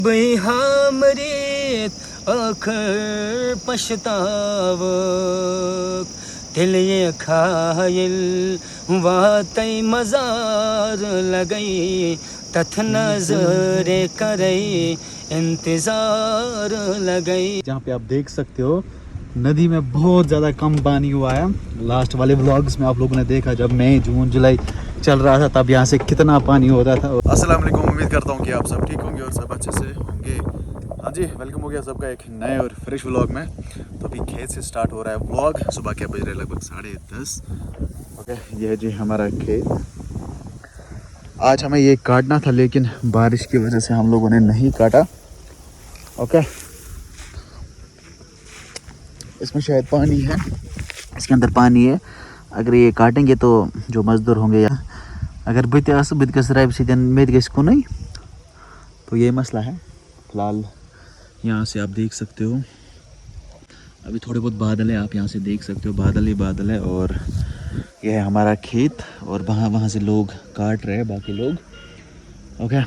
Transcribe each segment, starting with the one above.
बई हमरीत अखर पछतावक दिल ये खायल वातई मजार लगई तथ नजरे करई इंतजार लगई। जहाँ पे आप देख सकते हो नदी में बहुत ज़्यादा कम पानी हुआ है। लास्ट वाले व्लॉग्स में आप लोगों ने देखा जब मई जून जुलाई चल रहा था तब यहाँ से कितना पानी होता था। अस्सलाम वालेकुम, उम्मीद करता हूँ कि आप सब ठीक होंगे और सब अच्छे से होंगे। हाँ जी, वेलकम हो गया सबका एक नए और फ्रेश व्लॉग में। तो अभी खेत से स्टार्ट हो रहा है व्लॉग। सुबह के बज रहे लगभग 10:30। ओके, ये है जी हमारा खेत। आज हमें ये काटना था लेकिन बारिश की वजह से हम लोगों ने नहीं काटा। ओके, इसमें शायद पानी है, इसके अंदर पानी है। अगर ये काटेंगे तो जो मज़दूर होंगे या अगर नहीं तो ये मसला है। फ़िलहाल यहाँ से आप देख सकते हो अभी थोड़े बहुत बादल है, आप यहाँ से देख सकते हो बादल ही बादल है। और यह है हमारा खेत और वहाँ से लोग काट रहे हैं बाकी लोग। ओके,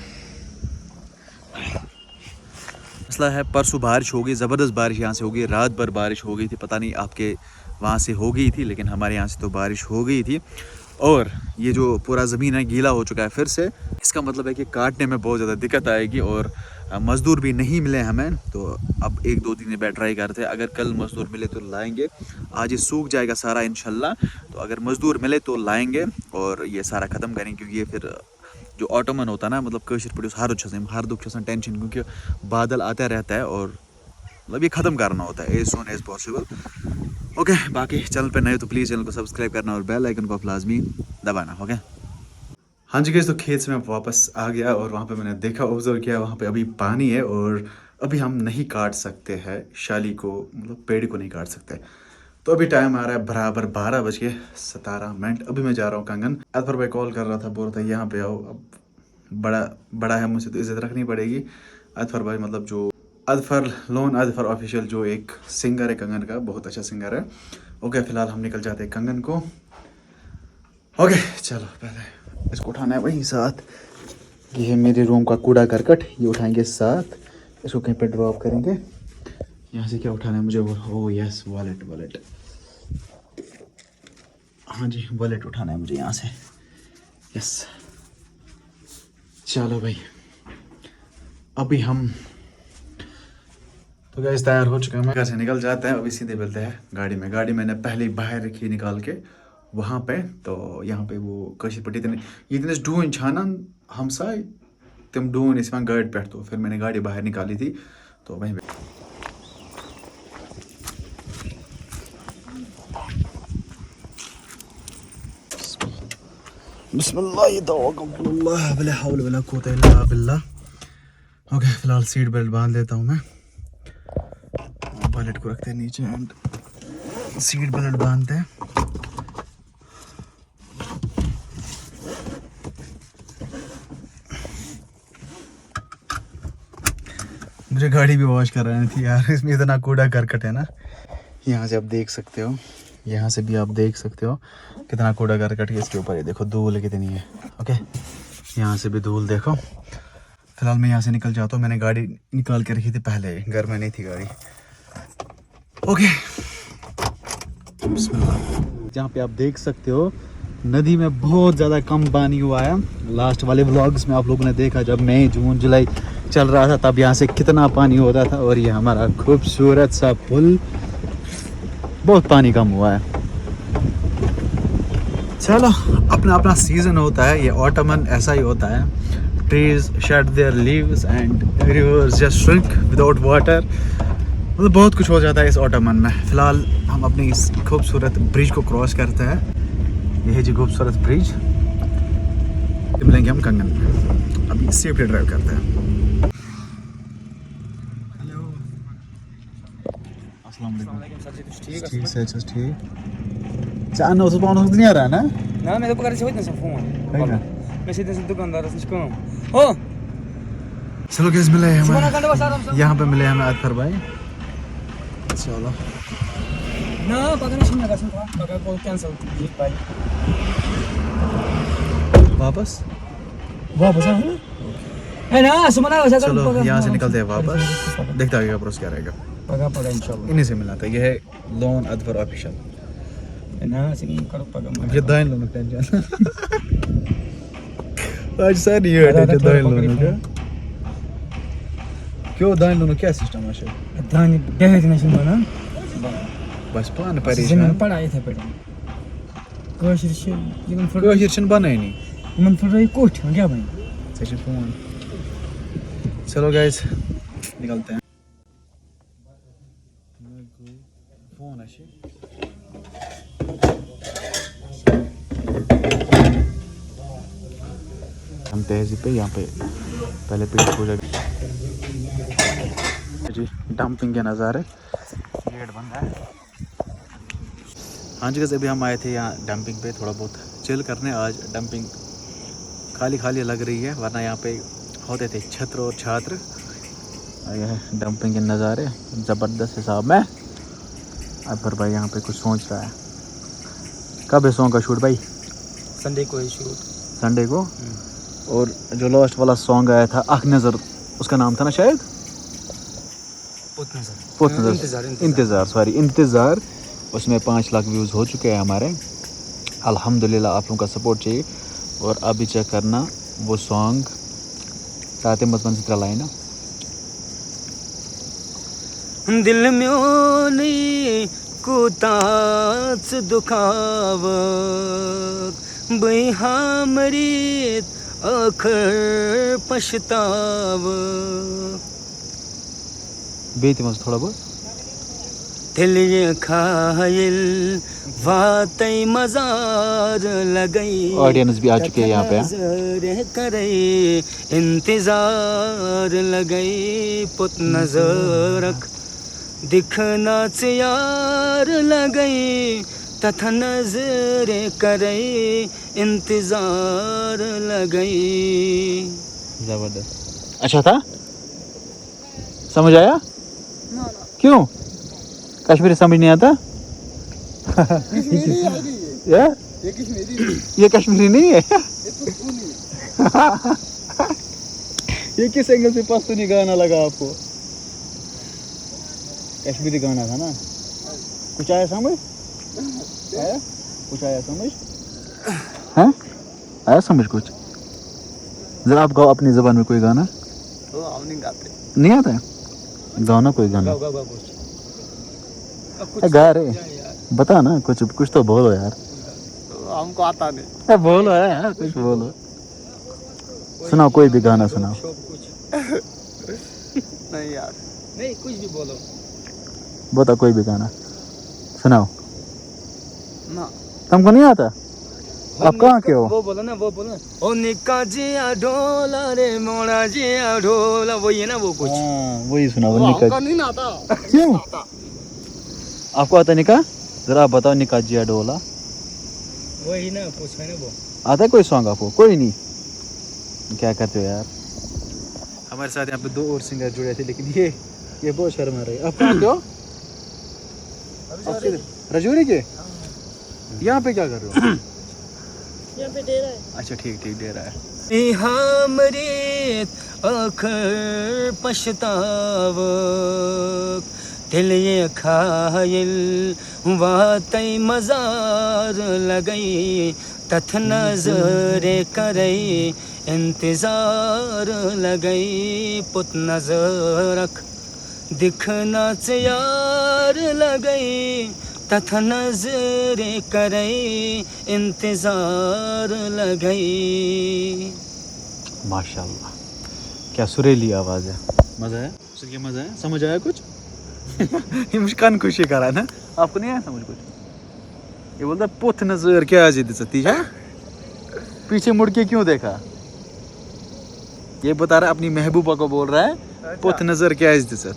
मसला है परसों बारिश हो गई, ज़बरदस्त बारिश यहाँ से हो गई, रात भर बारिश हो गई थी। पता नहीं आपके वहाँ से हो गई थी लेकिन हमारे यहाँ से तो बारिश हो गई थी। और ये जो पूरा ज़मीन है गीला हो चुका है फिर से। इसका मतलब है कि काटने में बहुत ज़्यादा दिक्कत आएगी और मज़दूर भी नहीं मिले हमें। तो अब 1-2 दिन बाद ट्राई करते हैं, अगर कल मज़दूर मिले तो लाएंगे। आज ये सूख जाएगा सारा इंशाल्लाह, तो अगर मज़दूर मिले तो लाएंगे और ये सारा ख़त्म करेंगे। क्योंकि ये फिर जो ऑटोमन होता है ना, मतलब कशर पड़ोस हर दुख टेंशन, क्योंकि बादल आता रहता है और मतलब ये ख़त्म करना होता है as soon as possible. Okay, बाकी चैनल पे नए तो प्लीज़ चैनल को सब्सक्राइब करना और बेल आइकन को लाजमी दबाना। ओके, हाँ जी गाइस, तो खेत से मैं वापस आ गया और वहाँ पे मैंने देखा, ऑब्जर्व किया, वहाँ पे अभी पानी है और अभी हम नहीं काट सकते हैं शाली को, मतलब पेड़ को नहीं काट सकते। तो अभी टाइम आ रहा है बराबर 12:17। अभी मैं जा रहा हूँ कंगन। अजफर भाई कॉल कर रहा था, बोल रहा था यहाँ पे आओ। अब बड़ा है, मुझसे तो इज्जत रखनी पड़ेगी। अजफर भाई मतलब जो अजफर ऑफिशियल जो एक सिंगर है कंगन का, बहुत अच्छा सिंगर है। ओके, फिलहाल हम निकल जाते हैं कंगन को। ओके चलो, पहले इसको उठाना है वहीं साथ। ये है मेरे रूम का कूड़ा करकट, ये उठाएंगे साथ, इसको कहीं पे ड्रॉप करेंगे। यहाँ से क्या उठाना है मुझे? Oh yes, wallet. हाँ जी, वॉलेट उठाना है मुझे यहाँ से। यस, चलो भाई, अभी हम तो गैस तैयार हो चुके हैं। घर से निकल जाते हैं, अभी सीधे मिलते हैं गाड़ी में। गाड़ी मैंने पहले बाहर रखी निकाल के वहाँ पे। तो यहाँ पे वो कशी पट्टी ये डून छाना हमसाय तम डून इस गाड़ी पे। तो फिर मैंने गाड़ी बाहर निकाली थी तो वहीं पे बिस्मिल्लाह। ओके, फिलहाल सीट बेल्ट बांध लेता हूँ मैं। वॉलेट को रखते हैं नीचे एंड सीट बेल्ट बांधते हैं। मुझे गाड़ी भी वॉश करानी थी यार, इसमें इतना कूड़ा करकट है ना। यहाँ से आप देख सकते हो, यहाँ से भी आप देख सकते हो कितना कूड़ा करकट है इसके ऊपर। ये देखो धूल कितनी है। ओके, यहाँ से भी धूल देखो। फिलहाल मैं यहाँ से निकल जाता हूँ। मैंने गाड़ी निकाल के रखी थी पहले, घर में नहीं थी गाड़ी। ओके, जहाँ पे आप देख सकते हो नदी में बहुत ज़्यादा कम पानी हुआ है। लास्ट वाले व्लॉग्स में आप लोगों ने देखा जब मई जून जुलाई चल रहा था तब यहाँ से कितना पानी होता था। और ये हमारा खूबसूरत सा पुल, बहुत पानी कम हुआ है। चलो, अपना अपना सीजन होता है, ये ऑटमन ऐसा ही होता है। Trees shade there leaves and reverse just shrink without water. मतलब बहुत कुछ हो जाता है इस ऑटमन में। फिलहाल हम अपनी इस खूबसूरत ब्रिज को क्रॉस करते हैं। यह है जी खूबसूरत ब्रिज। मिलेंगे हम कंगन में। अभी सेफ्टी ड्राइव करते हैं। हेलो, अस्सलाम वालेकुम। ठीक से ठीक। चार नौ सौ पाउंड नहीं आ रहा है ना? ना, मैं तो पकड़ से होता फोन मैं सीधे दुकानदार से काम हो। चलो गैस, मिले हमें यहाँ पे, मिले हमें अजफर भाई। चलो ना पकड़ना सुनना का सुनता पकड़ को कैंसिल जीत भाई वापस आ है ना सुमना वैसा कर चलो यहाँ से निकलते हैं वापस, देखते आगे का प्रोसेस क्या रहेगा। पगा इंशाल्लाह इन्हीं से मिला था, ये है लोन अदवर ऑफिशियल। है ना सिंग करो पगा ये दाइन लोगों का टेंशन आज सर नहीं है टेंशन दाइन लोगों का। क्यों दाइन लोगों क्या सिस्टम है शायद दान डेफिनेशन बना बस पान जमीन परेशान पढ़ाई थे पढ़े कोशिश से जीवन फुट कोई हिरशन बनाई नहीं जीवन फुट रही कोठ क्या भाई सेशन फोन। चलो गाइस निकलते हैं। फोन है हम तहजीब पे यहाँ पे पहले पेट पूजा जी, डंपिंग के नज़ारे, गेट बन रहा है। हाँ जी अभी हम आए थे यहाँ डंपिंग पे थोड़ा बहुत चिल करने। आज डंपिंग खाली खाली लग रही है, वरना यहाँ पे होते थे छत्र और छात्र। ये है डंपिंग के नज़ारे ज़बरदस्त हिसाब में। अब फिर भाई यहाँ पे कुछ सोच रहा है। कब है सॉन्ग का शूट भाई? संडे को है शूट, संडे को। और जो लास्ट वाला सॉन्ग आया था आँख नज़र, उसका नाम था ना शायद पुत नज़र, इंतज़ार। उसमें 5 लाख व्यूज़ हो चुके हैं हमारे, अल्हम्दुलिल्लाह। आप लोगों का सपोर्ट चाहिए। और अभी चेक करना वो सॉन्ग ताते मत मन से लाए ना दिल म्योनी कुताच दुखाव बई हमरीत अखर पछताव बेती मत थोड़ा बहुत दिल ये खायल वातई मजार लगई। ऑडियंस भी आ चुके हैं यहाँ पे। नजर करे इंतजार लगई पुत नजरक दिखना से यार लगई तथा नजर करे इंतजार लगई। जबरदस्त। अच्छा था, समझ आया? क्यों कश्मीरी समझ नहीं आता? ये कश्मीरी नहीं है ये किस एंगल से पश्तूनी गाना लगा आपको? कश्मीरी गाना था ना। कुछ आया समझ? आया कुछ? आया समझ? हैं? आया समझ कुछ? जरा आप गाओ अपनी ज़बान में कोई गाना। नहीं गाते, नहीं आता है? गाओ ना कोई गाना। गा रहे, बता ना कुछ तो बोलो यार। हमको आता नहीं। बोलो यार कुछ बोलो, सुनाओ कोई भी गाना सुनाओ। नहीं यार, नहीं कुछ भी बोलो। बता कोई भी गाना सुनाओ ना। तुमको नहीं आता? आप कहाँ के हो? वो बोलो ना, वो बोलो ना। ओ निका जिया ढोला रे मोड़ा जिया ढोला, वही है ना वो कुछ। वही सुनाओ। निका नहीं आता। क्यों? आपको आता निका? जरा आप बताओ निका जिया डोला। वही ना पूछ है ना वो। आता है कोई सॉन्ग आपको? कोई नहीं। क्या करते हो यार? हमारे साथ यहाँ पे 2 और सिंगर जुड़े थे, लेकिन ये बहुत शर्मा रहे। आप कहाँ के हो? रजौरी के? यहाँ पे क्या कर रहे हो? यहाँ पे डेरा है। अच्छा ठीक डेरा है। हमरे अखर पछताव दिल ये खायल वातई मजार लगई तथ नजर करे इंतजार लगई पुत नजरक दिखना से यार लगई तथा नजर करे इंतजार लगई। माशाल्लाह क्या सुरीली आवाज़ है। मज़ा है सुन के? मज़ा है? समझ आया कुछ? ये मुस्कान खुशी करा ना। आपको नहीं आया समझ कुछ? ये बोलता पुथ नजर क्या जिद सती है, पीछे मुड़ के क्यों देखा? ये बता रहा अपनी महबूबा को बोल रहा है पुथ नजर क्या इज्जत।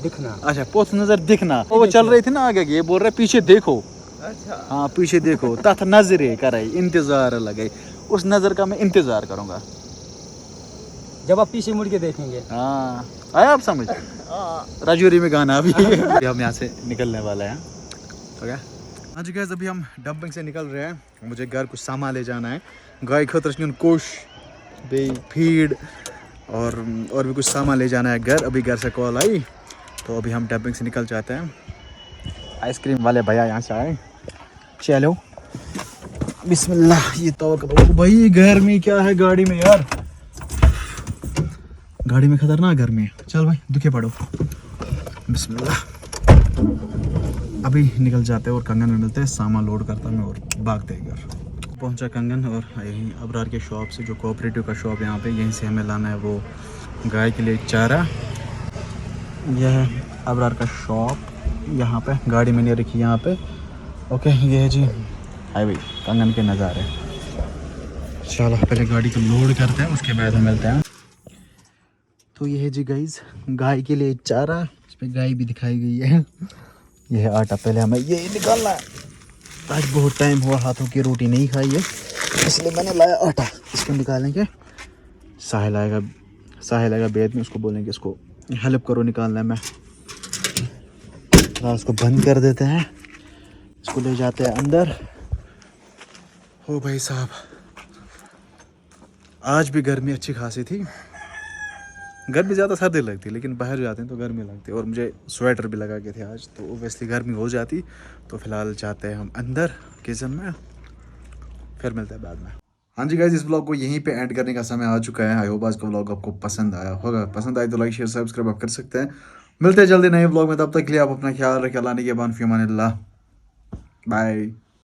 दिखना। अच्छा पुथ नजर दिखना। वो चल रही थी ना आगे, ये बोल रहा है पीछे देखो। अच्छा हाँ पीछे देखो। तथ नजरे करे इंतजार लगे, उस नजर का मैं इंतजार करूंगा जब आप पीछे मुड़ के देखेंगे। हाँ आया आप समझ? राजौरी में गाना अभी हम यहाँ से निकलने वाले हैं। हो गया? हाँ जी गाइस अभी हम डंपिंग से निकल रहे हैं। मुझे घर कुछ सामान ले जाना है। गाय खतर कोश फीड और भी कुछ सामान ले जाना है घर। अभी घर से कॉल आई तो अभी हम डबिंग से निकल जाते हैं। आइसक्रीम वाले भैया यहाँ से आए। चलो बिस्मिल्लाह। ये तो भाई गर्मी क्या है गाड़ी में यार, गाड़ी में खतरनाक गर्मी है। चल भाई दुखे पड़ो, बिस्मिल्लाह। अभी निकल जाते हैं और कंगन में मिलते हैं, सामान लोड करता मैं और भागते हैं घर। पहुंचा कंगन और यहीं अबरार के शॉप से, जो कोऑपरेटिव का शॉप यहाँ पे, यहीं से हमें लाना है वो गाय के लिए चारा। यह है अबरार का शॉप, यहाँ पे गाड़ी मैंने रखी यहाँ पे। ओके ये है जी हाईवे कंगन के नज़ारे। चलो पहले गाड़ी को लोड करते हैं, उसके बाद हम मिलते हैं। तो ये है जी गाइस गाय के लिए चारा, इस पर गाय भी दिखाई गई है। यह है आटा, पहले हमें ये निकालना है। आज बहुत टाइम हुआ हाथों की रोटी नहीं खाई है, इसलिए मैंने लाया आटा। इसको निकालेंगे, साहिल आएगा बेद में, उसको बोलेंगे इसको हेल्प करो निकालने में। तो उसको बंद कर देते हैं, इसको ले जाते हैं अंदर। हो भाई साहब आज भी गर्मी अच्छी खासी थी। गर्मी ज़्यादा सर्दी लगती है, लेकिन बाहर जाते हैं तो गर्मी लगती है। और मुझे स्वेटर भी लगा के थे आज, तो ओबियसली गर्मी हो जाती। तो फिलहाल जाते हैं हम अंदर किचन में, फिर मिलते हैं बाद में। हाँ जी गाइस, इस ब्लॉग को यहीं पे एंड करने का समय आ चुका है। आई होप आज का ब्लॉग आपको पसंद आया होगा। पसंद आए तो लाइक शेयर सब्सक्राइब आप कर सकते हैं। मिलते हैं जल्दी नए ब्लॉग में, तब तक के लिए आप अपना ख्याल रखें। अल्लाह ने के बान फी अमानिल्लाह। बाय।